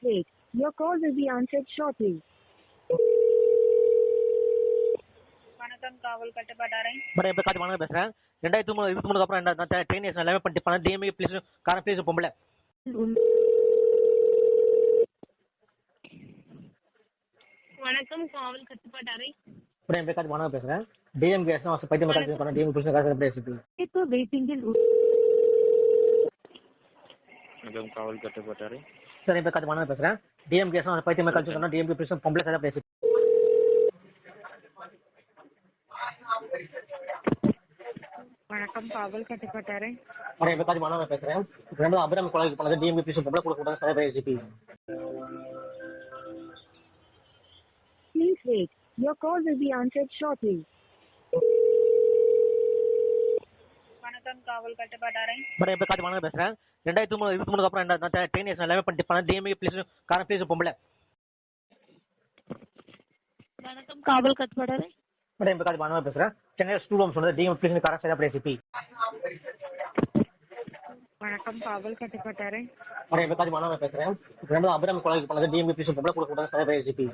wait. Your call will be answered shortly. வணக்கம் காவல் கட்டுப்பாட்டாரை. Madam இப்போ காட்டு வாங்க பேசுகிறேன். 2023 அப்புறம் நான் ட்ரெயின் எல்லாமே பண்ணிட்டு பண்ணேன். டிஎம்ஏ ப்ளீஸ் காரம் ப்ளீஸ் பொம்பளை. வணக்கம் காவல் கட்டுப்பாட்டாரை. மேடம் இப்போ காட்டு வாங்க பேசுகிறேன். டிஎம்கே பைத்தியம் கால் பண்ண டிஎம்ஏ ப்ளீஸ் காரம் ப்ளீஸ். இப்போ வெயிட்டிங்கில் வணக்கம் காவல் கட்டுப்பாட்டாரை. சார் இப்போ காட்டு வாங்க பேசுகிறேன். டிஎம்கே பைத்தியம் கால் பண்ண டிஎம்ஏ ப்ளீஸ் பொம்பளை சார் ப்ளீஸ். வணக்கம் காவல் கட்டுப்பாட்டாரை. மேடம் இப்போ காட்டு வாங்க பேசுகிறேன். அபிராமி கொலைக்கு பண்ணது டிஎம்ஏ ப்ளீஸ் பொம்பளை கூட கூட sir please. Please wait. Your call will be answered shortly. வணக்கம் காவல் கட்டுப்பாட்டாரை. மேடம் இப்போ காட்டு வாங்க பேசுகிறேன். 2023 அப்புறம் நான் ட்ரெயின் எல்லாமே பண்ணிட்டு பண்ணேன். டிஎம்ஏ ப்ளீஸ் காரம் ப்ளீஸ் பொம்பளை. வணக்கம் காவல் கட்டுப்பாட்டாரை. மேடம் இப்போ காட்டு வாங்க பேசுகிறேன். சென்னை ஸ்டூடெண்ட் சொன்னது டிஎம்ஏ ப்ளீஸ் காரம் சார் ப்ளீஸ். வணக்கம் காவல் கட்டுப்பாட்டாரை. மேடம் இப்போ காட்டு வாங்க பேசுகிறேன். அபிராமி கொலைக்கு பண்ணது டிஎம்ஏ ப்ளீஸ் பொம்பளை கூட கூட சார் ப்ளீஸ்.